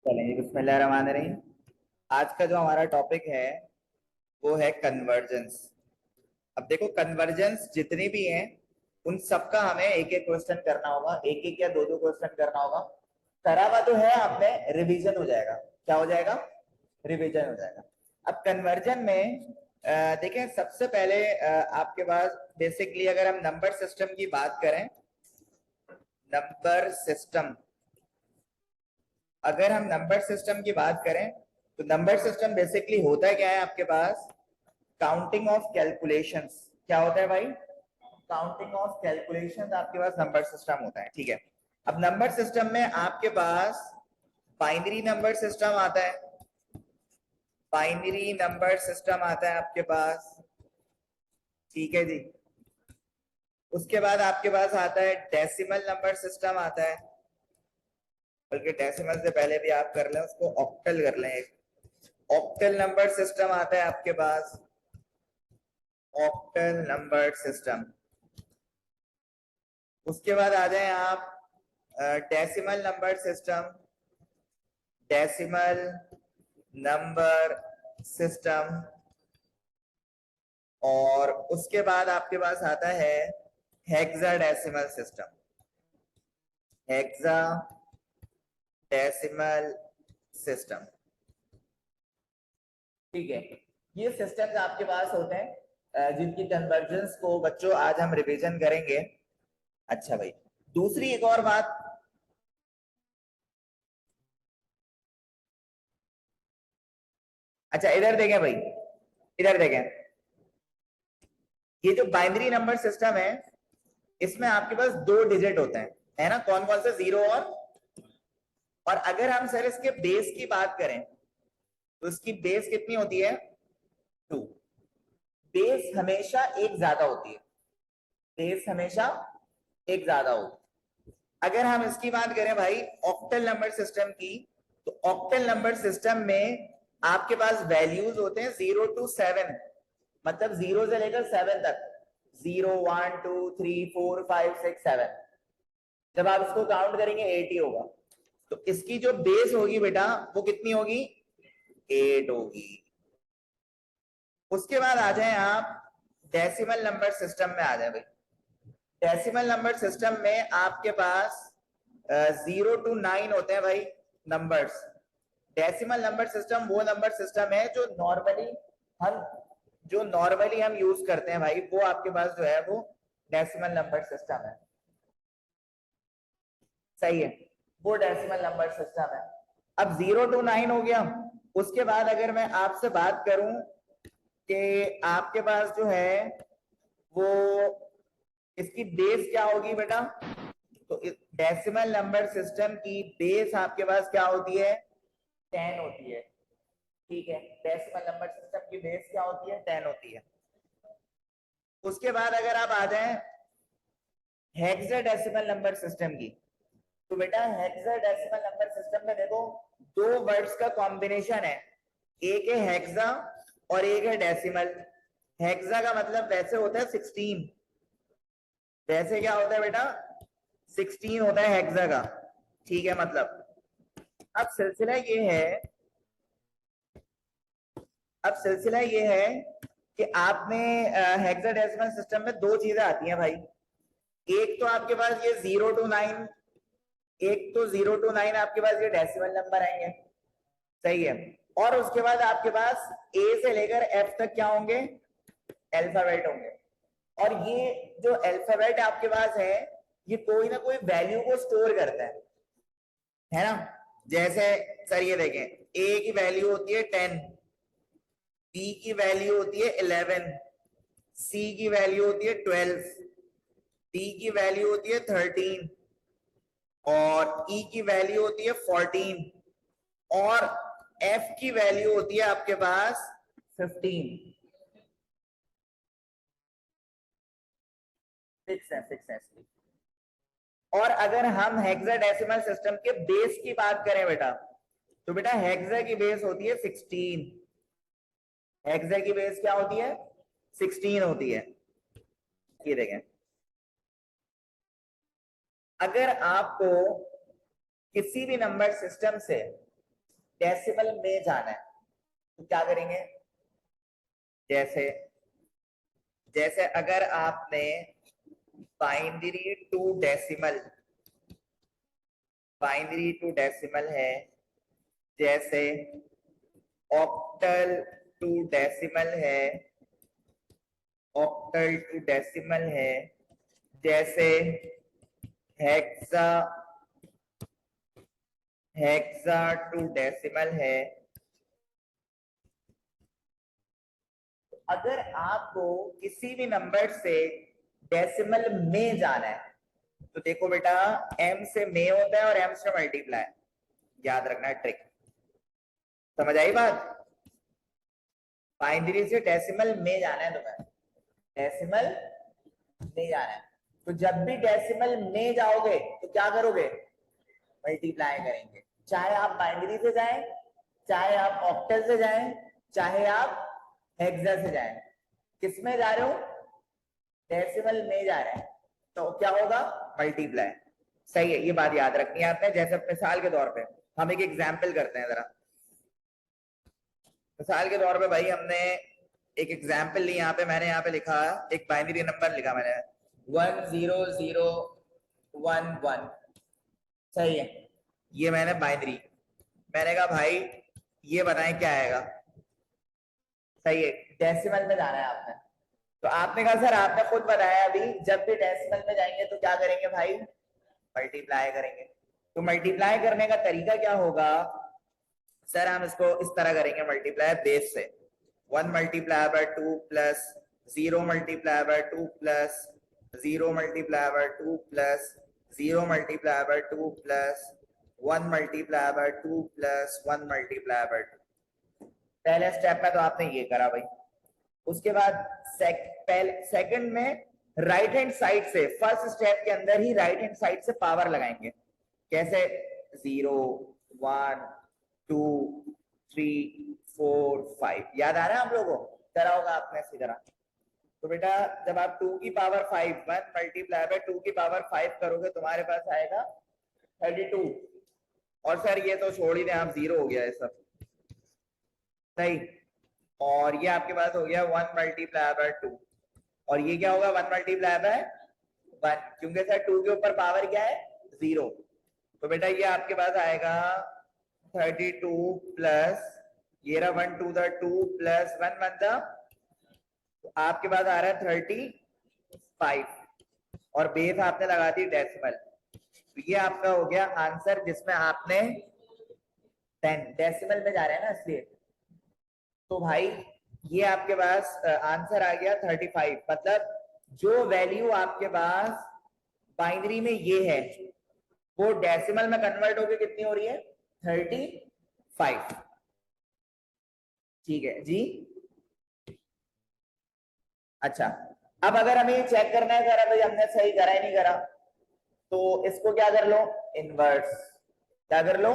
चलेंगे। बिस्मिल्लाहिर्रहमानिर्रहीम। आज का जो हमारा टॉपिक है वो है कन्वर्जेंस। अब देखो, कन्वर्जेंस जितनी भी हैं उन सबका हमें एक एक क्वेश्चन करना होगा, एक एक या दो दो क्वेश्चन करना होगा। करा हुआ तो है आपने, रिवीजन हो जाएगा। क्या हो जाएगा? रिवीजन हो जाएगा। अब कन्वर्जन में देखें, सबसे पहले आपके पास बेसिकली अगर हम नंबर सिस्टम की बात करें, नंबर सिस्टम, अगर हम नंबर सिस्टम की बात करें तो नंबर सिस्टम बेसिकली होता है क्या है आपके पास? Counting of calculations. क्या होता है भाई? काउंटिंग ऑफ कैलकुलेशंस आपके पास नंबर सिस्टम होता है। ठीक है। अब नंबर सिस्टम में आपके पास बाइनरी नंबर सिस्टम आता है, बाइनरी नंबर सिस्टम आता है आपके पास। ठीक है जी। उसके बाद आपके पास आता है डेसिमल नंबर सिस्टम आता है, बल्कि डेसिमल से पहले भी आप कर लें उसको, ऑक्टल कर लें। एक ऑक्टल नंबर सिस्टम आता है आपके पास, ऑक्टल नंबर सिस्टम। उसके बाद आ जाए आप decimal number system, decimal number system. और उसके बाद आपके पास आता है हेक्साडेसिमल सिस्टम, हेक्साडेसिमल सिस्टम। ठीक है। ये सिस्टम्स आपके पास होते हैं जिनकी कन्वर्जेंस को बच्चों आज हम रिवीजन करेंगे। अच्छा भाई, दूसरी एक और बात, अच्छा इधर देखें भाई, इधर देखें। ये जो बाइनरी नंबर सिस्टम है इसमें आपके पास दो डिजिट होते हैं, है ना? कौन कौन से? जीरो और अगर हम सर इसके बेस की बात करें तो इसकी बेस कितनी होती है? टू। बेस हमेशा एक ज्यादा होती है, बेस हमेशा एक ज्यादा होती है। अगर हम इसकी बात करें भाई ऑक्टल नंबर सिस्टम की, तो ऑक्टल नंबर सिस्टम में आपके पास वैल्यूज होते हैं 0 to 7, मतलब 0 से लेकर 7 तक, 0 1 2 3 4 5 6 7। जब आप इसको काउंट करेंगे 80 होगा। तो इसकी जो बेस होगी बेटा वो कितनी होगी? 8 होगी। उसके बाद आ जाए आप डेसिमल नंबर सिस्टम में आ जाए भाई। डेसिमल नंबर सिस्टम में आपके पास 0 to 9 होते हैं भाई नंबर्स। डेसिमल नंबर सिस्टम वो नंबर सिस्टम है हम जो नॉर्मली हम यूज करते हैं भाई, वो आपके पास जो है वो डेसिमल नंबर सिस्टम है। सही है, वो डेसिमल नंबर सिस्टम है। अब 0 to 9 हो गया। उसके बाद अगर मैं आपसे बात करूं कि आपके पास जो है वो इसकी बेस क्या होगी बेटा, तो डेसिमल नंबर सिस्टम की बेस आपके पास क्या होती है? 10 होती है। ठीक है, डेसिमल नंबर सिस्टम की बेस क्या होती है? 10 होती है। उसके बाद अगर आप आ जाएं हेक्साडेसिमल नंबर सिस्टम की, तो बेटा हेक्साडेसिमल नंबर सिस्टम में देखो दो वर्ड्स का कॉम्बिनेशन है, एक है हेक्सा और एक है डेसिमल। हेक्सा का मतलब वैसे होता है 16, वैसे क्या होता है बेटा? 16 होता है हेक्सा का। ठीक है, मतलब अब सिलसिला ये है, अब सिलसिला ये है कि आपने हेक्साडेसिमल सिस्टम में दो चीजें आती हैं भाई। एक तो आपके पास ये 0 to 9, एक तो 0 to 9 आपके पास ये डेसिमल नंबर आएंगे। सही है। और उसके बाद आपके पास ए से लेकर एफ तक क्या होंगे? अल्फाबेट होंगे। और ये जो अल्फाबेट आपके पास है ये कोई ना कोई वैल्यू को स्टोर करता है ना? जैसे सर ये देखें, ए की वैल्यू होती है 10, बी की वैल्यू होती है 11, सी की वैल्यू होती है 12, डी की वैल्यू होती है 13 और ई की वैल्यू होती है 14 और एफ की वैल्यू होती है आपके पास 15। फिक्स है। और अगर हम हेक्साडेसिमल सिस्टम के बेस की बात करें बेटा, तो बेटा हेक्सा की बेस होती है 16। हेक्सा की बेस क्या होती है? 16 होती है। ये देखें, अगर आपको किसी भी नंबर सिस्टम से डेसिमल में जाना है तो क्या करेंगे, जैसे जैसे अगर आपने binary to decimal, binary to decimal है, जैसे ऑक्टल टू डेसिमल है, ऑक्टल टू डेसिमल है, जैसे हेक्सा, हेक्सा टू डेसिमल है। अगर आपको किसी भी नंबर से डेसिमल में जाना है तो देखो बेटा, m से में होता है और m से मल्टीप्लाई, याद रखना है ट्रिक। समझ आई बात? बाइनरी से डेसिमल में जाना है तुम्हें, डेसिमल में जाना है, तो जब भी डेसिमल में जाओगे तो क्या करोगे, मल्टीप्लाई करेंगे। चाहे आप बाइनरी से जाएं, चाहे आप ऑक्टल से जाएं, चाहे आप हेक्सा से जाएं, किसमें जा रहे हो, डेसिमल में जा रहे हैं, तो क्या होगा, मल्टीप्लाई। सही है, ये बात याद रखनी है आपने। जैसे मिसाल के तौर पे हम एक एग्जाम्पल करते हैं जरा। मिसाल के तौर पे भाई हमने एक एग्जाम्पल ली, यहाँ पे मैंने यहाँ पे लिखा एक बाइनरी नंबर लिखा मैंने 10011। सही है, ये मैंने बाइनरी, मैंने कहा भाई ये बताएं क्या आएगा। सही है, डेसिमल में जाना है आपने, तो आपने कहा सर आपने खुद बताया अभी जब भी डेसिमल में जाएंगे तो क्या करेंगे भाई, मल्टीप्लाई करेंगे। तो मल्टीप्लाई करने का तरीका क्या होगा, सर हम इसको इस तरह करेंगे, मल्टीप्लाई बेस से 1 multiply by 2 plus 0 multiply by 2 plus 0 multiply by 2 plus 0 multiply by 2 plus 1 multiply by 2 plus 1 multiply by 2। पहले स्टेप में तो आपने ये करा भाई। उसके बाद सेकंड में राइट हैंड साइड से, फर्स्ट स्टेप के अंदर ही राइट हैंड साइड से पावर लगाएंगे। कैसे, 0 1 2 3 4 5, याद आ रहा है आप लोगों को, करा होगा आपने इसी तरह। तो बेटा जब आप 2 की पावर 5 1 मल्टीप्लाई बाय 2 की पावर 5 करोगे तुम्हारे पास आएगा 32। और सर ये तो छोड़ ही दें आप, 0 हो गया है सब। सही, और ये आपके पास हो गया 1 मल्टीप्लाई बाय 2, और ये क्या होगा 1 मल्टीप्लाई बाय 1, क्योंकि सर 2 के ऊपर पावर क्या है, 0। तो बेटा ये आपके पास आएगा 32 प्लस ये रहा 1 2 द 2 प्लस 1 1 द, तो आपके पास आ रहा है 35, और बेस आपने लगा दी डेसिमल। तो ये आपका हो गया आंसर, जिसमें आपने 10 डेसिमल में जा रहे हैं ना इसलिए। तो भाई ये आपके पास आंसर आ गया 35, मतलब जो वैल्यू आपके पास बाइनरी में ये है वो डेसिमल में कन्वर्ट होकर कितनी हो रही है, 35। ठीक है जी। अच्छा, अब अगर हमें चेक करना है सर भाई हमने सही करा ही नहीं करा, तो इसको क्या कर लो, इनवर्स। क्या कर लो,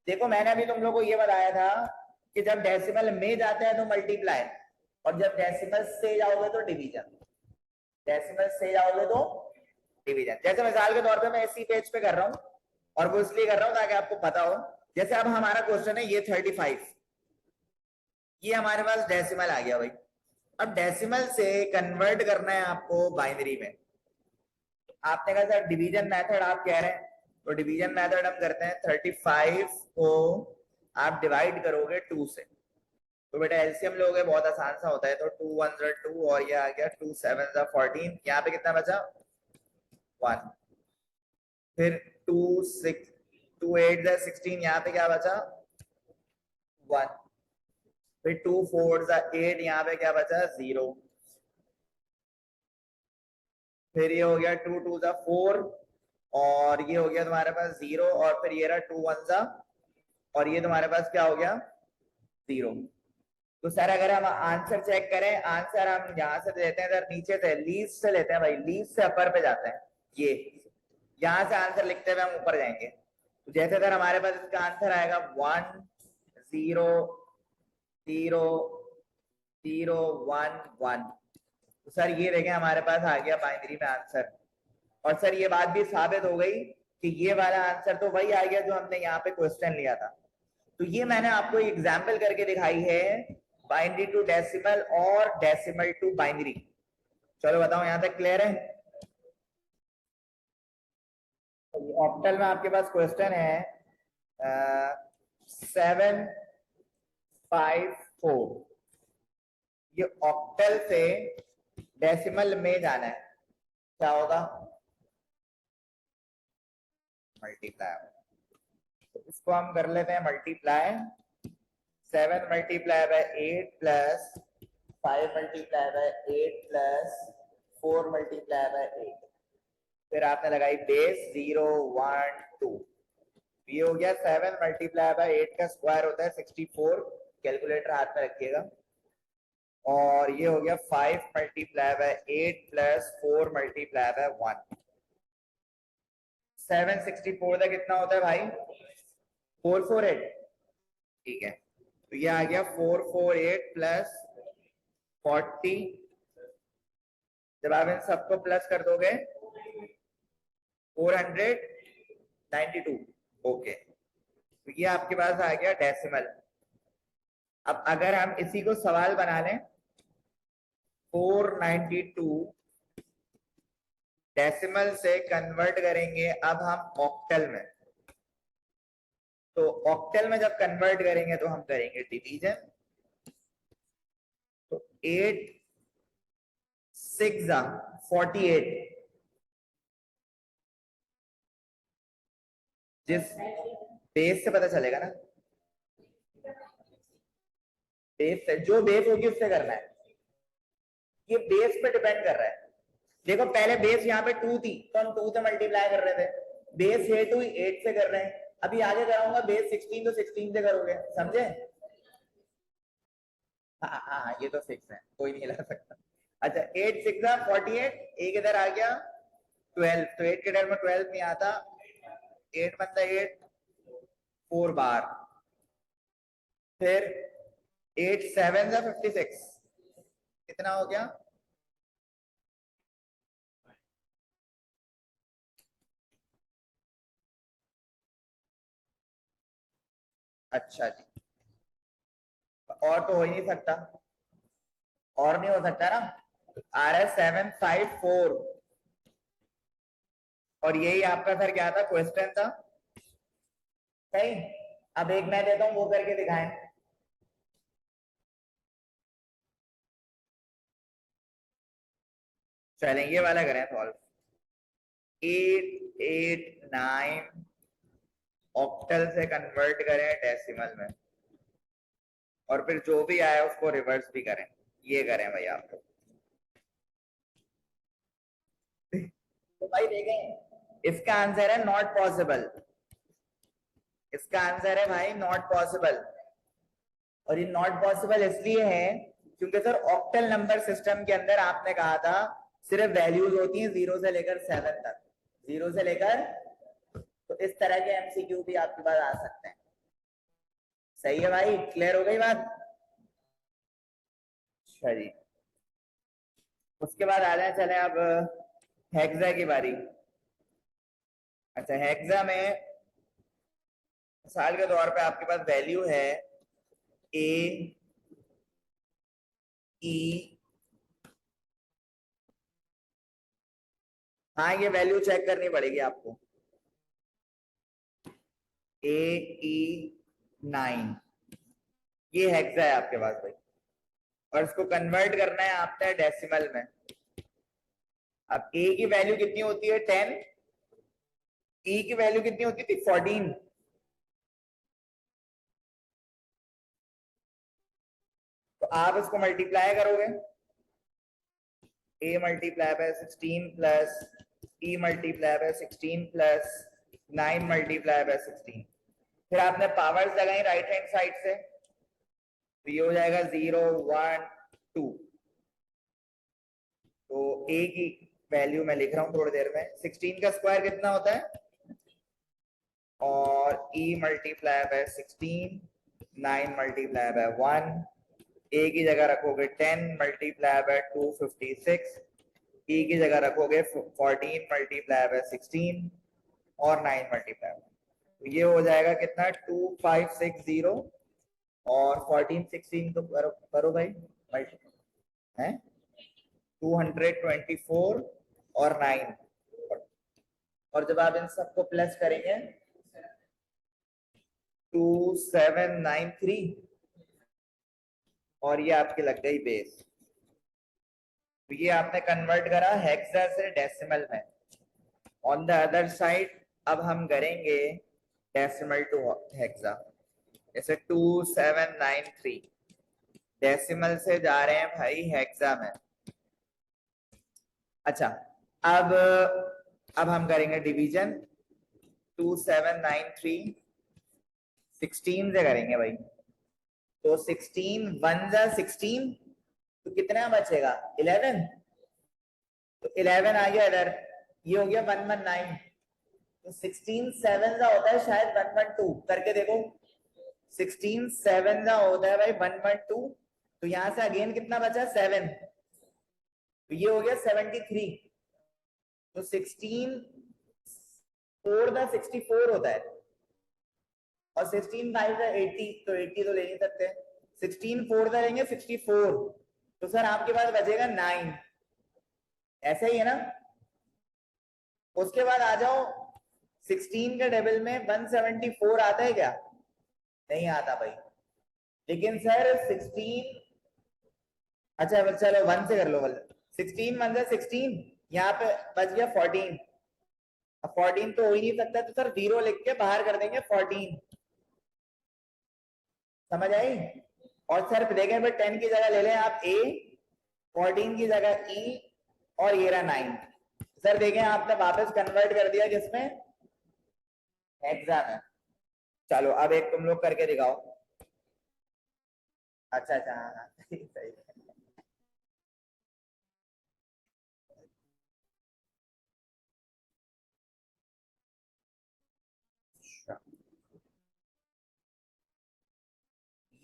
देखो मैंने अभी तुम लोग को ये बताया था कि जब डेसिमल में जाते हैं तो मल्टीप्लाई, और जब डेसिमल से जाओगे तो डिवीजन। डेसिमल से जाओगे तो डिवीजन। जैसे मिसाल के तौर पे मैं इसी पेज पे कर रहा हूं, और वो इसलिए कर रहा हूं ताकि आपको पता हो। जैसे अब हमारा क्वेश्चन है ये 35, ये हमारे पास डेसिमल आ गया भाई। अब डेसिमल से कन्वर्ट करना है आपको बाइनरी में। आपने कहा सर डिवीजन मेथड आप कह रहे हैं, तो डिवीजन मेथड हम करते हैं, 35 को आप डिवाइड करोगे 2 से, तो बेटा एलसीएम लोगे, बहुत आसान सा होता है। तो 2 1 2 और ये आ गया 2 7 14, यहाँ पे कितना बचा 1, फिर 2 6 2 8 16, यहाँ पे क्या बचा 1, फिर 2 4 8, यहाँ पे क्या बचा 0, फिर ये हो गया 2 2 4, और ये हो गया तुम्हारे पास 0, और फिर ये रहा 2 1 और ये तुम्हारे पास क्या हो गया 0। तो सर अगर हम आंसर चेक करें, आंसर हम यहाँ से देते हैं सर, नीचे से लीस्ट से लेते हैं भाई, लीस्ट से अपर पे जाते हैं। ये यहाँ से आंसर लिखते हुए हम ऊपर जाएंगे, तो जैसे सर हमारे पास इसका आंसर आएगा 1 0 0 0 1 1। तो सर ये देखें हमारे पास आ गया बाइनरी में आंसर। और सर ये बात भी साबित हो गई कि ये वाला आंसर तो वही आ गया जो हमने यहाँ पे क्वेश्चन लिया था। तो ये मैंने आपको एग्जाम्पल करके दिखाई है बाइनरी टू डेसिमल और डेसिमल टू बाइनरी। चलो बताओ यहां तक क्लियर है? ऑक्टल में आपके पास क्वेश्चन है 754। ये ऑक्टल से डेसिमल में जाना है, क्या होगा? मल्टीप्लाई। तो इसको हम कर लेते हैं multiply. 7 multiply by 8 plus 5 multiply by 8 plus 4 multiply by 8। फिर आपने लगाई बेस 0 1 2। ये हो गया 7 मल्टीप्लाई बाय 8 का स्क्वायर होता है 64। कैलकुलेटर हाथ में रखिएगा। और ये हो गया 5 multiply by 8 plus 4 multiply by 1। 764 का कितना होता है भाई? 448। ठीक है, तो ये आ गया 448 प्लस 40। जब आप इन सबको प्लस कर दोगे 492। ओके, तो ये आपके पास आ गया डेसिमल। अब अगर हम इसी को सवाल बना लें 492 डेसिमल से कन्वर्ट करेंगे अब हम ऑक्टल में। तो ऑक्टल में जब कन्वर्ट करेंगे तो हम करेंगे डिवीजन। तो 8 6 48। जिस बेस से पता चलेगा ना, बेस से, जो बेस होगी उससे करना है। ये बेस पे डिपेंड कर रहा है। देखो पहले बेस यहाँ पे 2 थी तो हम 2 से मल्टीप्लाई कर रहे थे। बेस 8 हुई 8 से कर रहे हैं। अभी आगे कराऊंगा बेस 16 तो 16 से करोगे, समझे? हाँ हाँ ये तो फिक्स है, कोई नहीं ला सकता। अच्छा 8 6 48। एक इधर आ गया 12। तो 8 के डर में 12 नहीं आता। 8 बनता 8 4 बार। फिर 8 7 56। कितना हो गया? अच्छा जी, और तो हो ही नहीं सकता, और नहीं हो सकता ना। आ रहा है 754। और यही आपका सर क्या था, क्वेश्चन था, सही। अब एक मैं देता हूं वो करके दिखाएं। चलें ये वाला करें सॉल्व। 889 ऑक्टल से कन्वर्ट करें डेसिमल में, और फिर जो भी आया उसको रिवर्स भी करें। ये करें भाई आप लोग। तो भाई देखें, इसका आंसर है नॉट पॉसिबल। इसका आंसर है भाई नॉट पॉसिबल। और ये नॉट पॉसिबल इसलिए है क्योंकि सर ऑक्टल नंबर सिस्टम के अंदर आपने कहा था सिर्फ वैल्यूज होती हैं 0 से लेकर 7 तक। 0 से लेकर, तो इस तरह के एमसीक्यू भी आपके पास आ सकते हैं। सही है भाई, क्लियर हो गई बात? अच्छा जी, उसके बाद आ जाए, चले अब हेक्सा की बारी। अच्छा हेक्सा में मिसाल के तौर पे आपके पास वैल्यू है ए ई। हाँ ये वैल्यू चेक करनी पड़ेगी आपको। AE9 ये हेक्सा है आपके पास भाई, और इसको कन्वर्ट करना है आपने डेसिमल में। अब ए की वैल्यू कितनी होती है 10, ई की वैल्यू कितनी होती थी 14। तो आप इसको मल्टीप्लाई करोगे, a multiply by 16 plus e multiply by 16 plus 9 multiply by 16। फिर आपने पावर्स लगाई राइट हैंड साइड से, तो ये हो जाएगा 0 1 2। तो a की वैल्यू मैं लिख रहा हूं थोड़ी देर में। 16 का स्क्वायर कितना होता है, और e multiply by 16 9 multiply by 1। a की जगह रखोगे 10 मल्टीप्लाई बाय 2 56। e की जगह रखोगे 14 मल्टीप्लाई बाय 16 और 9 मल्टीप्लाई। तो ये हो जाएगा कितना 2560 और 1416 तो करो भाई है 224 और 9 और जब आप इन सबको प्लस करेंगे 2793 और ये आपकी लग गई बेस। तो ये आपने कन्वर्ट करा हेक्सा से डेसिमल में। ऑन द अदर साइड अब हम करेंगे डेसिमल टू हेक्सा। जैसे 2793 डेसिमल से जा रहे हैं भाई हेक्सा में। अच्छा अब हम करेंगे डिवीजन 2793 16 से करेंगे भाई। तो 16 1 जा 16 तो कितना बचेगा 11। तो 11 आ गया इधर, ये हो गया 119। तो 16 7 जा होता है शायद 112 करके देखो। 16 7 जा होता है भाई 112। तो यहां से अगेन कितना बचा 7। तो ये हो गया 73। तो 16 4 दा 64 होता है और 16 5 दा 80। तो 80 तो ले नहीं सकते। 16 4 दा लेंगे 64। तो सर आपके पास बचेगा 9। ऐसा ही है ना। उसके बाद आ जाओ 16 के डबल में 174 आता है क्या? नहीं आता भाई। लेकिन सर 16 अच्छा चलो 1 से कर लो। 16 1 जा 16 यहाँ पे बच गया 14। अब 14 तो हो ही नहीं सकता तो सर 0 लिख के बाहर कर देंगे 14। समझ आई। और सर देखें फिर 10 की जगह ले लें आप A, 14 की जगह E और ये रहा 9। सर देखें आपने वापस कन्वर्ट कर दिया किसमें हेक्सा में। चलो अब एक तुम लोग करके दिखाओ। अच्छा अच्छा हाँ हाँ सही सही।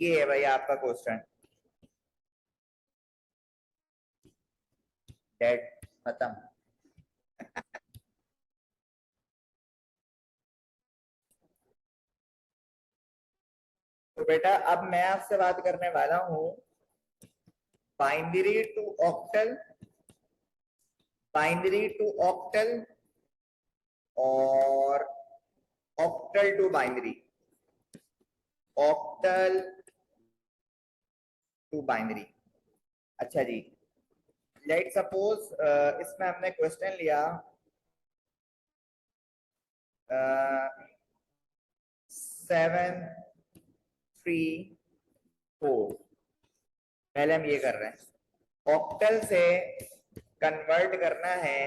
ये है भाई आपका क्वेश्चन। डेट खत्म। तो बेटा अब मैं आपसे बात करने वाला हूं binary to octal, binary to octal और octal to binary, octal to binary. अच्छा जी, लेट सपोज इसमें हमने क्वेश्चन लिया 734। पहले हम ये कर रहे हैं ऑक्टल से कन्वर्ट करना है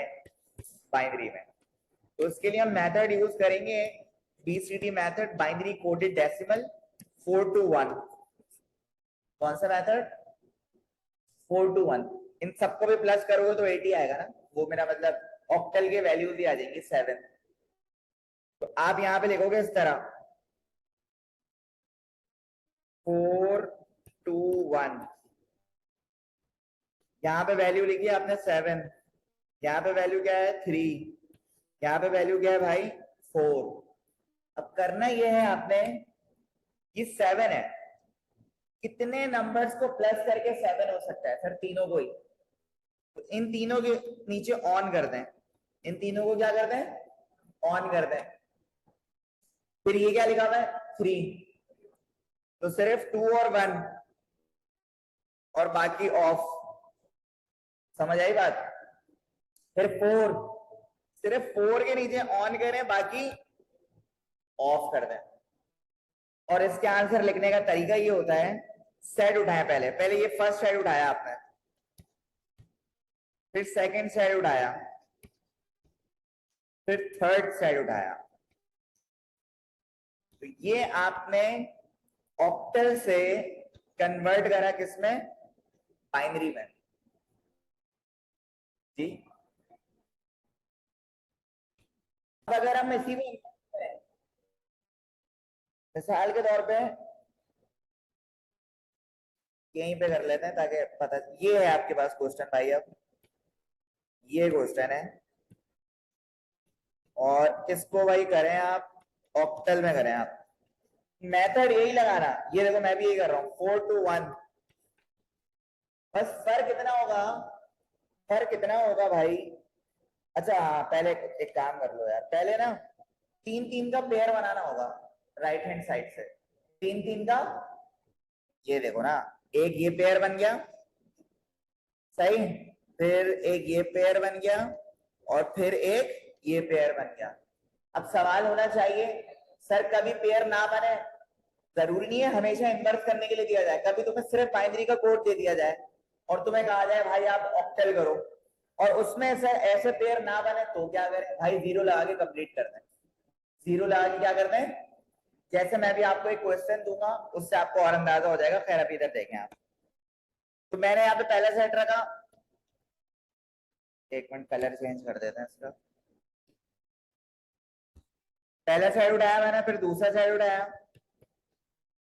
बाइनरी में। तो उसके लिए हम मेथड यूज करेंगे BCD method, binary coded decimal 4 to 1। कौन सा मेथड 4 to 1। इन सबको भी प्लस करोगे तो 80 आएगा ना। वो मेरा मतलब ऑक्टल के वैल्यूज भी आ जाएंगे 7। तो आप यहाँ पे लिखोगे इस तरह 4 to 1। यहाँ पे वैल्यू लिखी है आपने 7, यहाँ पे वैल्यू क्या है 3, यहाँ पे वैल्यू क्या है भाई 4। अब करना ये है आपने, ये 7 है, कितने नंबर्स को प्लस करके 7 हो सकता है सर? तीनों को ही। तो इन तीनों के नीचे ऑन कर दें, इन तीनों को क्या कर दें ऑन कर दें। फिर ये क्या लिखा हुआ है 3। तो सिर्फ 2 और 1 और बाकी ऑफ। समझ आई बात। फिर 4, सिर्फ 4 के नीचे ऑन करें बाकी ऑफ कर दें। और इसके आंसर लिखने का तरीका ये होता है सेट उठाएं। पहले पहले ये फर्स्ट सेट उठाया आपने, फिर सेकंड सेट उठाया, फिर थर्ड सेट उठाया। तो ये आपने ऑक्टल से कन्वर्ट करा किसमें बाइनरी में जी। अब अगर हम इसी में मिसाल के तौर पे यहीं पे कर लेते हैं ताकि पता। ये है आपके पास क्वेश्चन भाई। अब ये क्वेश्चन है और इसको भाई करें आप ऑक्टल में करें आप, मेथड यही लगाना। ये देखो मैं भी यही कर रहा हूँ, 4 to 1। बस फर्क कितना होगा, फर्क कितना होगा भाई। अच्छा हाँ, पहले एक काम कर लो यार, पहले ना 3-3 का पेयर बनाना होगा राइट हैंड साइड से। 3-3 का, ये देखो ना, एक ये पेयर बन गया, सही, फिर एक ये पेयर बन गया, और फिर एक ये पेयर बन गया। अब सवाल होना चाहिए, सर कभी पेयर ना बने, जरूरी नहीं है हमेशा इन्वर्स करने के लिए दिया जाए, कभी तुम्हें सिर्फ बाइनरी का कोड दे दिया जाए और तुम्हें कहा जाए भाई आप ऑक्टल करो, और उसमें से ऐसे पेयर ना बने तो क्या करें भाई, जीरो लगा के कंप्लीट कर दें। जीरो लगा के क्या करते हैं, जैसे मैं भी आपको एक क्वेश्चन दूंगा उससे आपको और अंदाजा हो जाएगा। खैर अभी इधर देखें आप, तो मैंने यहाँ पे पहला सेट रखा, एक मिनट कलर चेंज कर देते हैं इसका। पहला साइड उठाया मैंने, फिर दूसरा साइड उठाया,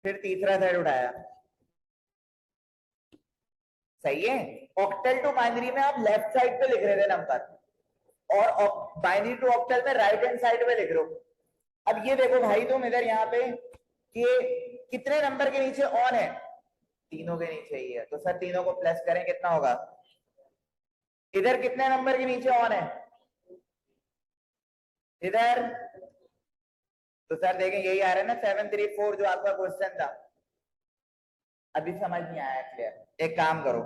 फिर तीसरा साइड उठाया, सही है। ऑक्टल टू बाइनरी में आप लेफ्ट साइड पे लिख रहे थे नंबर, और बाइनरी टू ऑक्टल में राइट हैंड साइड पे लिख रहे हो। अब ये देखो भाई तुम इधर यहाँ पे कि कितने नंबर के नीचे ऑन है, तीनों के नीचे ही है, तो सर तीनों को प्लस करें कितना होगा। इधर कितने नंबर के नीचे ऑन है, इधर, तो सर देखें यही आ रहा है ना 734 जो आपका क्वेश्चन था। अभी समझ नहीं आया क्लियर, एक काम करो,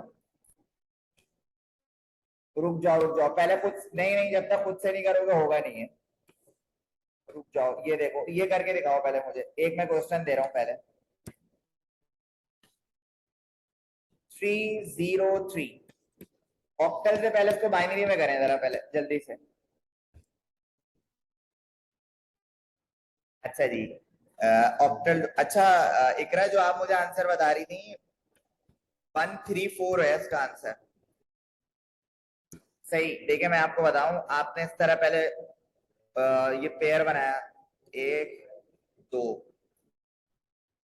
रुक जाओ रुक जाओ, पहले खुद नहीं नहीं, जब तक खुद से नहीं करोगे होगा नहीं है, रुक जाओ। ये देखो ये करके दिखाओ पहले मुझे, एक मैं क्वेश्चन दे रहा हूं पहले। 303 ऑक्टल से पहले इसको बाइनरी में करें जरा पहले जल्दी से। अच्छा जी, ऑक्टल, अच्छा इकरा जो आप मुझे आंसर बता रही थी 134 है इसका आंसर, सही। देखिए मैं आपको बताऊं, आपने इस तरह पहले ये पेयर बनाया, एक दो,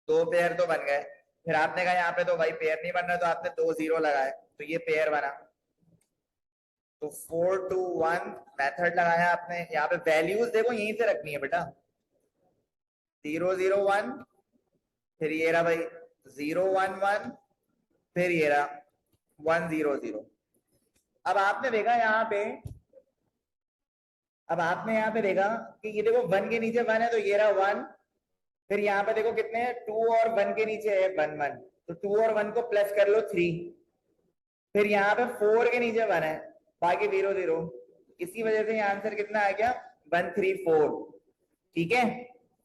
दो पेयर तो बन गए, फिर आपने कहा यहाँ पे तो भाई पेयर नहीं बन रहा, तो आपने 2 0 लगाए, तो ये पेयर बना। तो 4 to 1 मेथड लगाया आपने, यहाँ पे वैल्यूज देखो यहीं से रखनी है बेटा, 0 0 1, फिर ये रहा भाई 0 1 1, फिर ये रहा 1 0 0। अब आपने देखा यहाँ पे, अब आपने यहाँ पे देखा कि ये देखो 1 के नीचे 1 है, तो ये रहा 1, फिर यहाँ पे देखो कितने हैं 2, और 1 के नीचे है 1 1, तो 2 और 1 को प्लस कर लो 3, फिर यहाँ पे 4 के नीचे 1 है, बाकी 0 0, इसी वजह से ये आंसर कितना आ गया 134। ठीक है,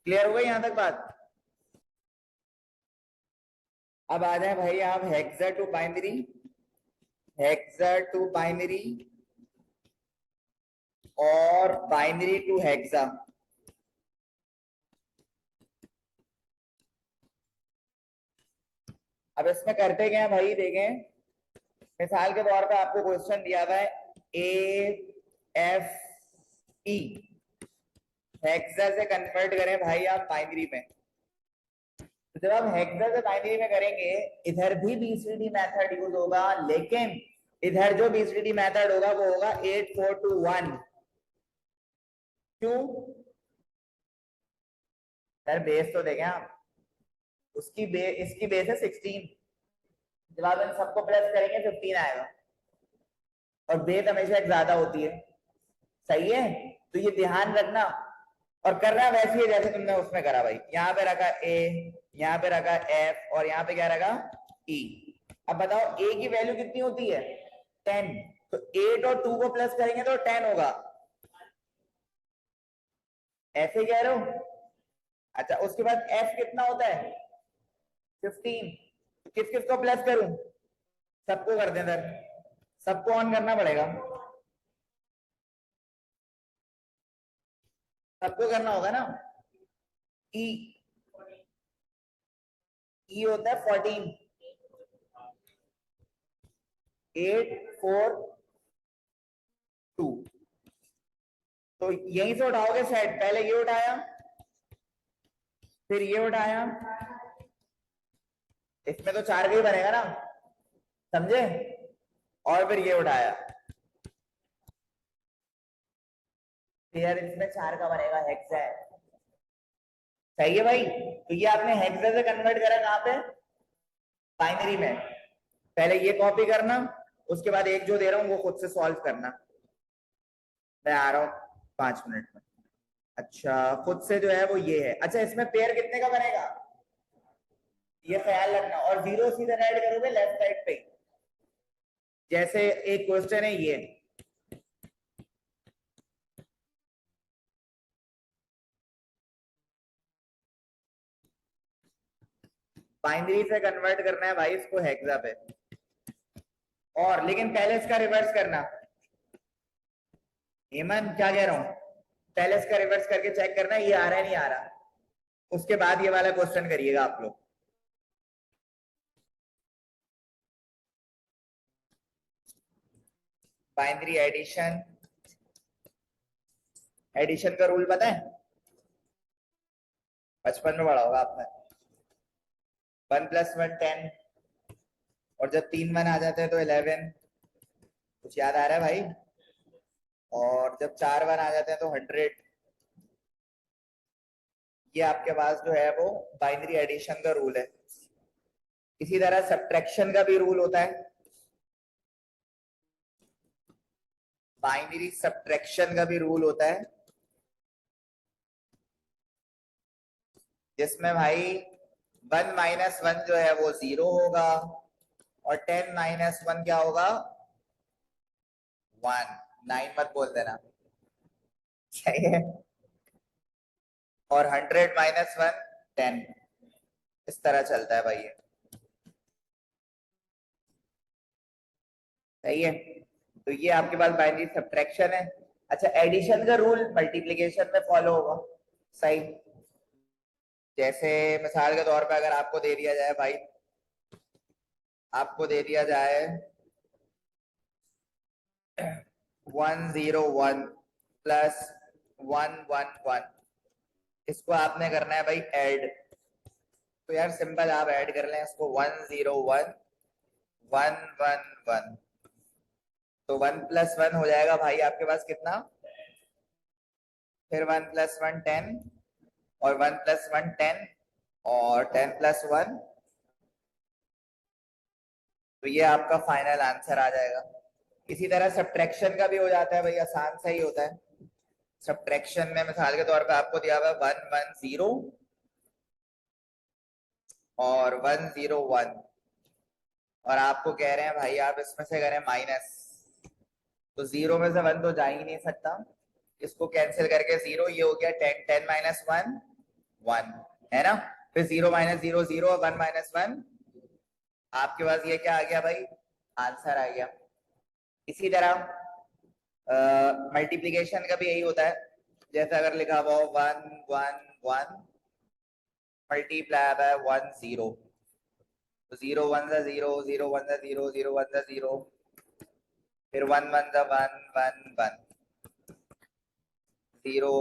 क्लियर हो गई यहां तक बात। अब आ जाए भाई आप hexa to binary, hexa to binary और बाइनरी टू हेक्सा। अब इसमें करते क्या है भाई, देखें मिसाल के तौर पे आपको क्वेश्चन दिया हुआ है AFE, हेक्सा से कन्वर्ट करें भाई आप बाइनरी में। तो जब आप हेक्सा से बाइनरी में करेंगे, इधर भी बीसीडी मेथड यूज होगा, लेकिन इधर जो बीसीडी मेथड होगा वो होगा 8421। क्यों सर, बेस तो देखें आप, उसकी इसकी बेस है 16, जब आप इन सबको प्लस करेंगे 15 आएगा, और बेस हमेशा एक ज्यादा होती है, सही है। तो ये ध्यान रखना, और करना वैसे ही जैसे तुमने उसमें करा भाई, यहाँ पे रखा ए, यहाँ पे रखा एफ, और यहाँ पे क्या रखा ई। अब बताओ ए की वैल्यू कितनी होती है 10, तो 8 और 2 को प्लस करेंगे तो 10 होगा, ऐसे कह रहे हो। अच्छा उसके बाद एफ कितना होता है 15, किस किस को प्लस करूं, सबको कर दें सर, सबको ऑन करना पड़ेगा, सबको करना होगा ना। ई, ई होता है 14, 8 4 2, तो यहीं से उठाओगे सेट, पहले ये उठाया, फिर ये उठाया, इसमें तो 4 का ही बनेगा ना, समझे, और फिर ये उठाया, फिर इसमें 4 का बनेगा, हेक्सा है। सही है भाई। तो ये आपने हेक्सा से कन्वर्ट करा कहाँ पे, बाइनरी में। पहले ये कॉपी करना, उसके बाद एक जो दे रहा हूँ वो खुद से सॉल्व करना। मैं आ रहा हूँ 5 मिनट में। अच्छा खुद से जो है वो ये है। अच्छा इसमें पेयर कितने का बनेगा ये ख्याल रखना, और जीरो सीधे ऐड करोगे लेफ्ट साइड पे। जैसे एक क्वेश्चन है ये, बाइनरी से कन्वर्ट करना है भाई इसको हेक्सा पे, और लेकिन पहले इसका रिवर्स करना। हेमंत क्या कह रहा हूं, पहले इसका रिवर्स करके चेक करना ये आ रहा है नहीं आ रहा, उसके बाद ये वाला क्वेश्चन करिएगा आप लोग। बाइनरी एडिशन, एडिशन का रूल पता है, बचपन में पढ़ा होगा आपने। 1+1 10, और जब 3 1 आ जाते हैं तो 11। कुछ याद आ रहा है भाई? और जब 4 1 आ जाते हैं तो 100। ये आपके पास जो है वो बाइनरी एडिशन का रूल है। इसी तरह सब्ट्रैक्शन का भी रूल होता है, बाइनरी सब्ट्रैक्शन का भी रूल होता है, जिसमें भाई 1 - 1 जो है वो 0 होगा, और 10 - 1 क्या होगा, 1। 9 मत बोल देना, सही है। और 100 - 1 10, इस तरह चलता है भाई ये, सही है। तो ये आपके पास बाइनरी सब्ट्रैक्शन है। अच्छा एडिशन का रूल मल्टीप्लिकेशन में फॉलो होगा, सही। जैसे मिसाल के तौर पे अगर आपको दे दिया जाए भाई, आपको दे दिया जाए 101 प्लस 111, इसको आपने करना है भाई ऐड। तो यार सिंपल आप ऐड कर लें इसको, 101 111, तो 1+1 हो जाएगा भाई आपके पास कितना, फिर 1+1 10, और 1+1 10, और 10+1, तो ये आपका फाइनल आंसर आ जाएगा। इसी तरह सब्ट्रैक्शन का भी हो जाता है भाई, आसान सा ही होता है। सब्ट्रैक्शन में मिसाल के तौर पे आपको दिया हुआ है 110 और 101, और आपको कह रहे हैं भाई आप इसमें से करें माइनस, तो 0 में से 1 तो जा ही नहीं सकता, इसको कैंसिल करके 0, ये हो गया 10, 10 - 1 1, है ना। फिर 0 - 0 0, और 1 - 1, आपके पास ये क्या आ गया भाई, आंसर आ गया। इसी तरह मल्टीप्लीकेशन का भी यही होता है, जैसे अगर लिखा हुआ 1 1 1 मल्टीप्लाई बाय 1 0, तो 0 1 0, 0 1 0, 0 1 0, फिर 1 1 1 1 1, 0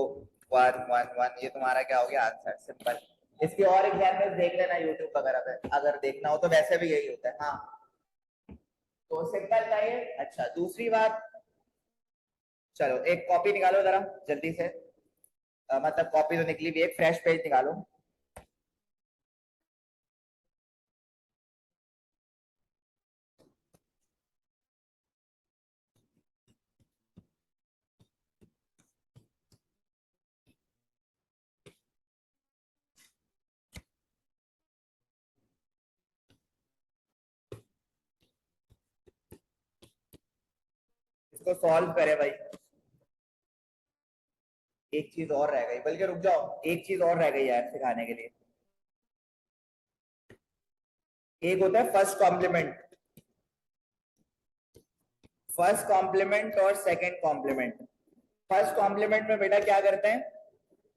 1 1 1, ये तुम्हारा क्या हो गया आंसर, सिंपल। इसके और एग्जाम्पल्स देख लेना यूट्यूब वगैरह पे, अगर देखना हो तो, वैसे भी यही होता है। हाँ तो सिंपल था ये। अच्छा दूसरी बात, चलो एक कॉपी निकालो जरा जल्दी से, मतलब कॉपी तो निकली भी, एक फ्रेश पेज निकालो। इसको सॉल्व करे भाई। एक चीज और रह गई, बल्कि रुक जाओ, एक चीज और रह गई यार सिखाने के लिए। एक होता है फर्स्ट कॉम्प्लीमेंट, फर्स्ट कॉम्प्लीमेंट और सेकंड कॉम्प्लीमेंट। फर्स्ट कॉम्प्लीमेंट में बेटा क्या करते हैं,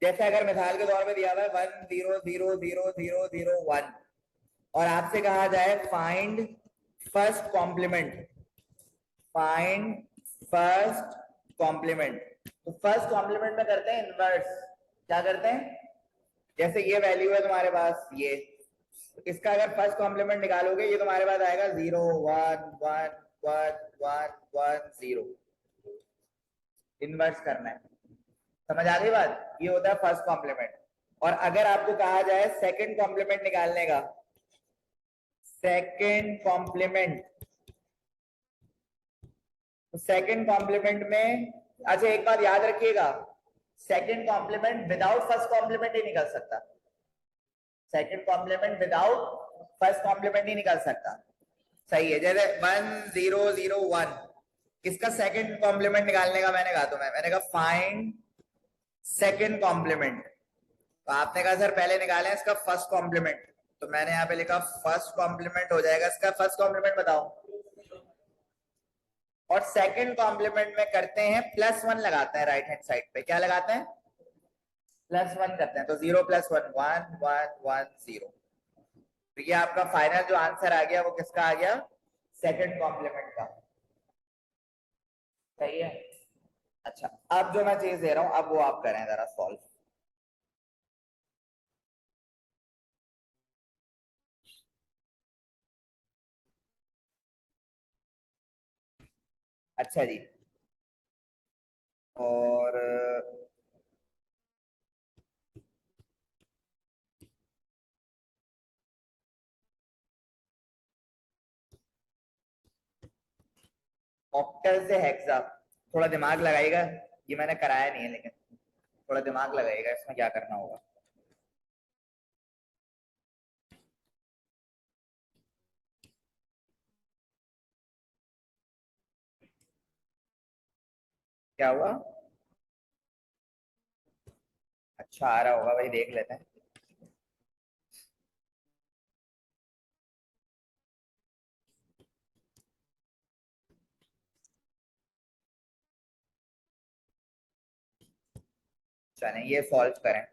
जैसे अगर मिसाल के तौर पे दिया हुआ है 1 0 0 0 0 0 1, और आपसे कहा जाए find first complement, find first complement, तो फर्स्ट कॉम्प्लीमेंट में करते हैं इनवर्स। क्या करते हैं, जैसे ये वैल्यू है तुम्हारे पास ये, तो इसका अगर फर्स्ट कॉम्प्लीमेंट निकालोगे ये तुम्हारे पास आएगा 0 1 1 1 1 1 0, इनवर्स करना है। समझ आ गई बात, ये होता है फर्स्ट कॉम्प्लीमेंट। और अगर आपको कहा जाए सेकंड कॉम्प्लीमेंट निकालने का, सेकंड कॉम्प्लीमेंट, तो सेकंड कॉम्प्लीमेंट में, अच्छा एक बात याद रखिएगा, second complement without first complement ही निकल सकता, second complement without first complement ही निकल सकता। सही है, जैसे 1001, किसका सेकंड कॉम्प्लीमेंट निकालने का मैंने कहा तुम्हें, मैंने कहा फाइंड सेकंड कॉम्प्लीमेंट, तो आपने कहा सर पहले निकाले इसका फर्स्ट कॉम्प्लीमेंट, तो मैंने यहाँ पे लिखा फर्स्ट कॉम्प्लीमेंट हो जाएगा, इसका फर्स्ट कॉम्प्लीमेंट बताओ। और सेकंड कॉम्प्लीमेंट में करते हैं +1 लगाते हैं राइट हैंड साइड पे, क्या लगाते हैं, +1 करते हैं, तो 0 + 1 1 1 1 0। तो ये आपका फाइनल जो आंसर आ गया वो किसका आ गया, सेकंड कॉम्प्लीमेंट का। सही है। अच्छा अब जो मैं चीज दे रहा हूं अब वो आप करें जरा सॉल्व। अच्छा जी, और ऑक्टल से हेक्सा, थोड़ा दिमाग लगाइएगा, ये मैंने कराया नहीं है लेकिन थोड़ा दिमाग लगाइएगा इसमें क्या करना होगा। क्या हुआ, अच्छा आ रहा होगा भाई, देख लेते हैं। चलें ये सॉल्व करें।